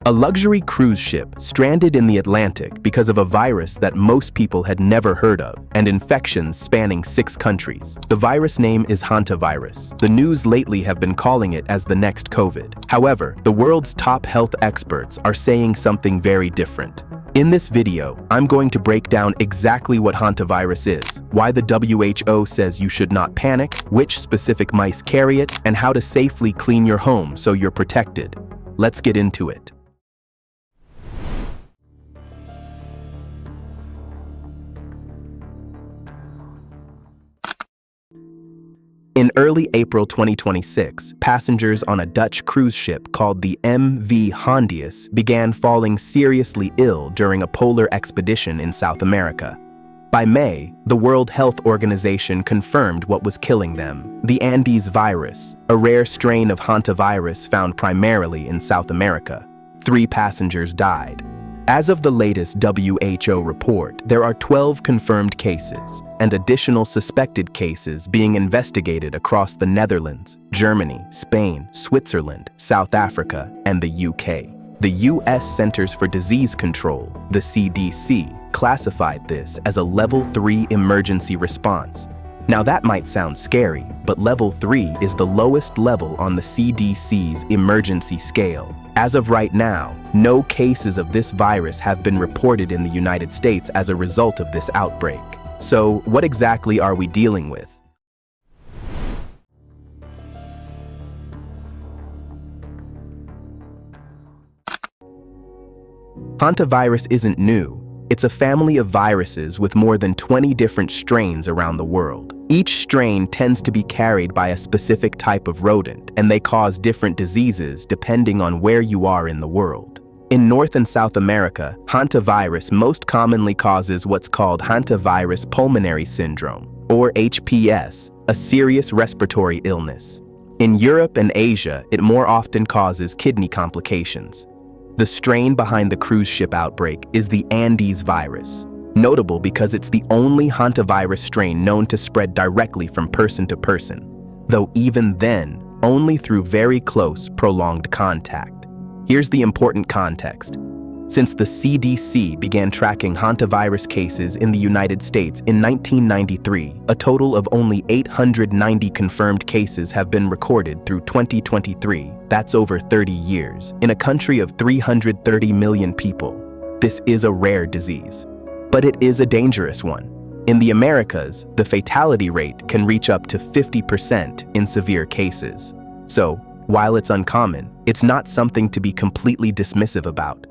A luxury cruise ship stranded in the Atlantic because of a virus that most people had never heard of, and infections spanning 6 countries. The virus name is Hantavirus. The news lately have been calling it as the next COVID. However, the world's top health experts are saying something very different. In this video, I'm going to break down exactly what Hantavirus is, why the WHO says you should not panic, which specific mice carry it, and how to safely clean your home so you're protected. Let's get into it. In early April 2026, passengers on a Dutch cruise ship called the MV Hantavirus began falling seriously ill during a polar expedition in South America. By May, the World Health Organization confirmed what was killing them: the Andes virus, a rare strain of hantavirus found primarily in South America. 3 passengers died. As of the latest WHO report, there are 12 confirmed cases, and additional suspected cases being investigated across the Netherlands, Germany, Spain, Switzerland, South Africa, and the UK. The US Centers for Disease Control, the CDC, classified this as a Level 3 emergency response. Now that might sound scary, but Level 3 is the lowest level on the CDC's emergency scale. As of right now, no cases of this virus have been reported in the United States as a result of this outbreak. So, what exactly are we dealing with? Hantavirus isn't new. It's a family of viruses with more than 20 different strains around the world. Each strain tends to be carried by a specific type of rodent, and they cause different diseases depending on where you are in the world. In North and South America, Hantavirus most commonly causes what's called Hantavirus pulmonary syndrome, or HPS, a serious respiratory illness. In Europe and Asia, it more often causes kidney complications. The strain behind the cruise ship outbreak is the Andes virus, notable because it's the only hantavirus strain known to spread directly from person to person, though even then, only through very close, prolonged contact. Here's the important context. Since the CDC began tracking hantavirus cases in the United States in 1993, a total of only 890 confirmed cases have been recorded through 2023. That's over 30 years. In a country of 330 million people, this is a rare disease. But it is a dangerous one. In the Americas, the fatality rate can reach up to 50% in severe cases. So, while it's uncommon, it's not something to be completely dismissive about.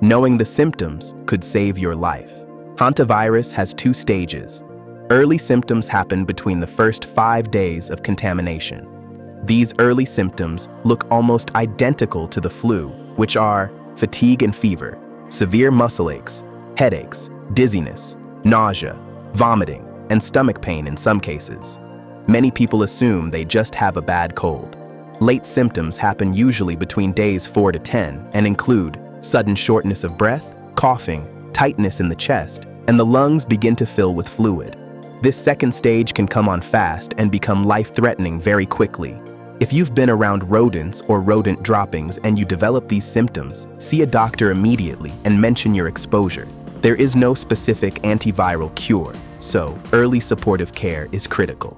Knowing the symptoms could save your life. Hantavirus has 2 stages. Early symptoms happen between the first 5 days of contamination. These early symptoms look almost identical to the flu, which are fatigue and fever, severe muscle aches, headaches, dizziness, nausea, vomiting, and stomach pain in some cases. Many people assume they just have a bad cold. Late symptoms happen usually between days 4 to 10 and include sudden shortness of breath, coughing, tightness in the chest, and the lungs begin to fill with fluid. This second stage can come on fast and become life-threatening very quickly. If you've been around rodents or rodent droppings and you develop these symptoms, see a doctor immediately and mention your exposure. There is no specific antiviral cure, so early supportive care is critical.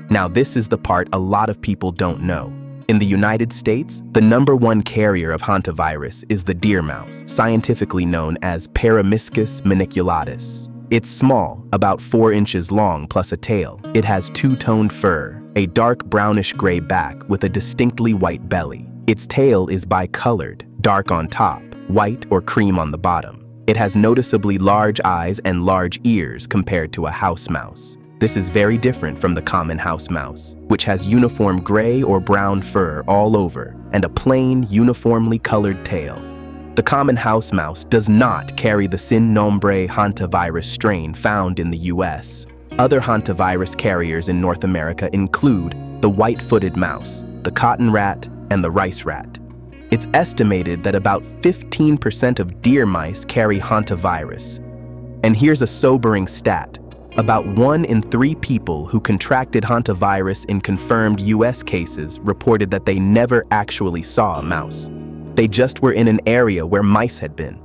Now this is the part a lot of people don't know. In the United States, the #1 carrier of hantavirus is the deer mouse, scientifically known as Paramyscus maniculatus. It's small, about 4 inches long plus a tail. It has 2-toned fur, a dark brownish-gray back with a distinctly white belly. Its tail is bicolored, dark on top, white or cream on the bottom. It has noticeably large eyes and large ears compared to a house mouse. This is very different from the common house mouse, which has uniform gray or brown fur all over and a plain, uniformly colored tail. The common house mouse does not carry the sin nombre hantavirus strain found in the US. Other hantavirus carriers in North America include the white-footed mouse, the cotton rat, and the rice rat. It's estimated that about 15% of deer mice carry hantavirus. And here's a sobering stat. About 1 in 3 people who contracted hantavirus in confirmed US cases reported that they never actually saw a mouse. They just were in an area where mice had been.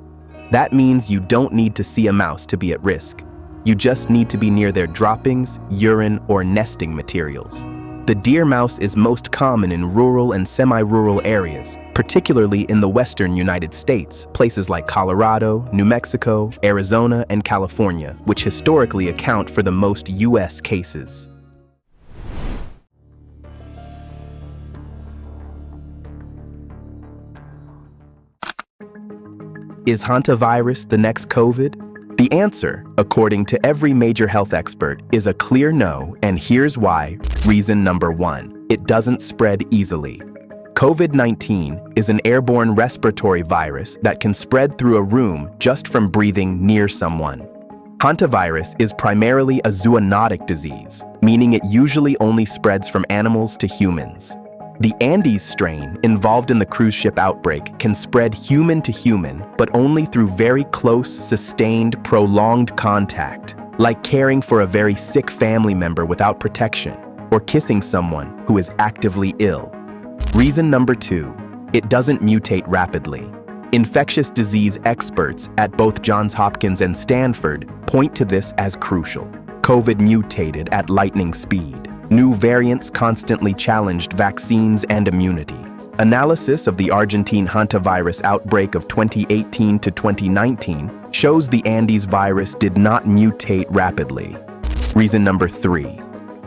That means you don't need to see a mouse to be at risk. You just need to be near their droppings, urine, or nesting materials. The deer mouse is most common in rural and semi-rural areas, particularly in the western United States, places like Colorado, New Mexico, Arizona, and California, which historically account for the most US cases. Is hantavirus the next COVID? The answer, according to every major health expert, is a clear no, and here's why. Reason number 1, it doesn't spread easily. COVID-19 is an airborne respiratory virus that can spread through a room just from breathing near someone. Hantavirus is primarily a zoonotic disease, meaning it usually only spreads from animals to humans. The Andes strain involved in the cruise ship outbreak can spread human to human, but only through very close, sustained, prolonged contact, like caring for a very sick family member without protection, or kissing someone who is actively ill. Reason number 2, it doesn't mutate rapidly. Infectious disease experts at both Johns Hopkins and Stanford point to this as crucial. COVID mutated at lightning speed. New variants constantly challenged vaccines and immunity. Analysis of the Argentine hantavirus outbreak of 2018 to 2019 shows the Andes virus did not mutate rapidly. Reason number 3,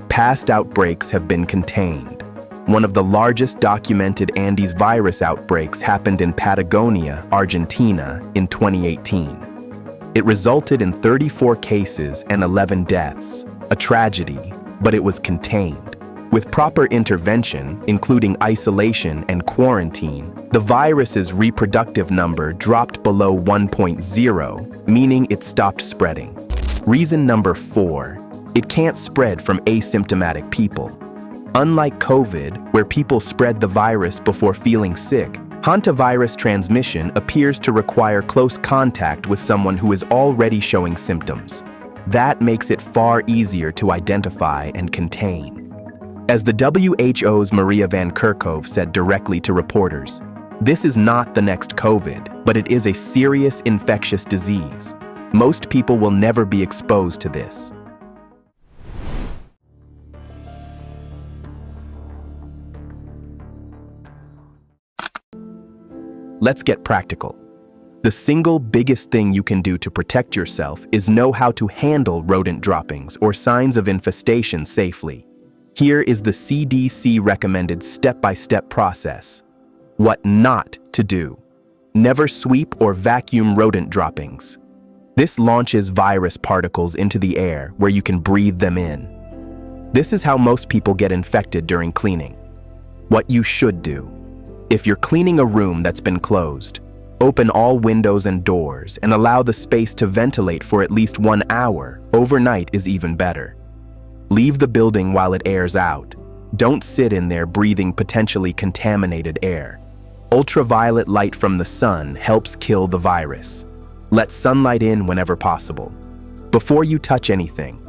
past outbreaks have been contained. One of the largest documented Andes virus outbreaks happened in Patagonia, Argentina, in 2018. It resulted in 34 cases and 11 deaths, a tragedy, but it was contained. With proper intervention, including isolation and quarantine, the virus's reproductive number dropped below 1.0, meaning it stopped spreading. Reason number 4, it can't spread from asymptomatic people. Unlike COVID, where people spread the virus before feeling sick, hantavirus transmission appears to require close contact with someone who is already showing symptoms. That makes it far easier to identify and contain. As the WHO's Maria Van Kerkhove said directly to reporters, this is not the next COVID, but it is a serious infectious disease. Most people will never be exposed to this. Let's get practical. The single biggest thing you can do to protect yourself is know how to handle rodent droppings or signs of infestation safely. Here is the CDC recommended step-by-step process. What not to do. Never sweep or vacuum rodent droppings. This launches virus particles into the air where you can breathe them in. This is how most people get infected during cleaning. What you should do. If you're cleaning a room that's been closed, open all windows and doors and allow the space to ventilate for at least 1 hour. Overnight is even better. Leave the building while it airs out. Don't sit in there breathing potentially contaminated air. Ultraviolet light from the sun helps kill the virus. Let sunlight in whenever possible. Before you touch anything,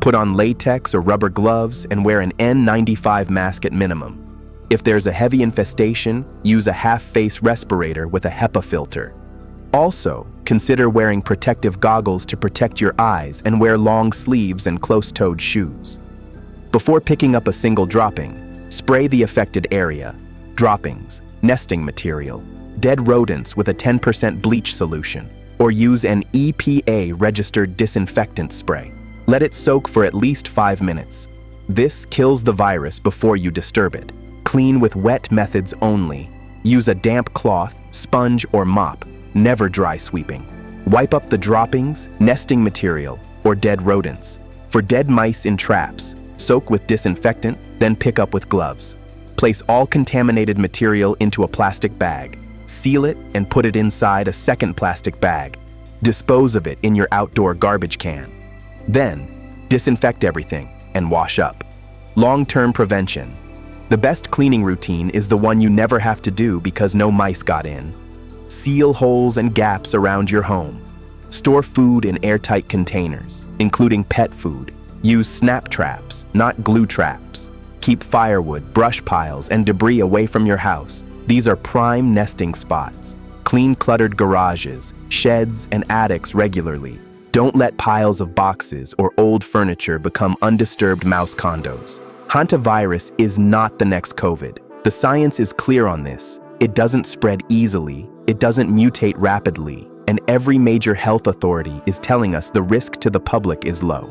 put on latex or rubber gloves and wear an N95 mask at minimum. If there's a heavy infestation, use a half-face respirator with a HEPA filter. Also, consider wearing protective goggles to protect your eyes and wear long sleeves and close-toed shoes. Before picking up a single dropping, spray the affected area, droppings, nesting material, dead rodents with a 10% bleach solution, or use an EPA-registered disinfectant spray. Let it soak for at least 5 minutes. This kills the virus before you disturb it. Clean with wet methods only. Use a damp cloth, sponge, or mop. Never dry sweeping. Wipe up the droppings, nesting material, or dead rodents. For dead mice in traps, soak with disinfectant, then pick up with gloves. Place all contaminated material into a plastic bag. Seal it and put it inside a second plastic bag. Dispose of it in your outdoor garbage can. Then, disinfect everything and wash up. Long-term prevention. The best cleaning routine is the one you never have to do because no mice got in. Seal holes and gaps around your home. Store food in airtight containers, including pet food. Use snap traps, not glue traps. Keep firewood, brush piles, and debris away from your house. These are prime nesting spots. Clean cluttered garages, sheds, and attics regularly. Don't let piles of boxes or old furniture become undisturbed mouse condos. Hantavirus is not the next COVID. The science is clear on this. It doesn't spread easily, it doesn't mutate rapidly, and every major health authority is telling us the risk to the public is low.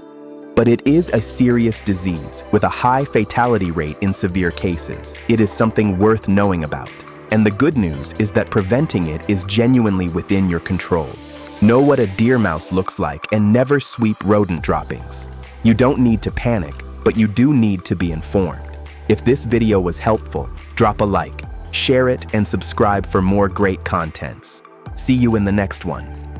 But it is a serious disease with a high fatality rate in severe cases. It is something worth knowing about. And the good news is that preventing it is genuinely within your control. Know what a deer mouse looks like and never sweep rodent droppings. You don't need to panic, but you do need to be informed. If this video was helpful, drop a like, share it, and subscribe for more great contents. See you in the next one.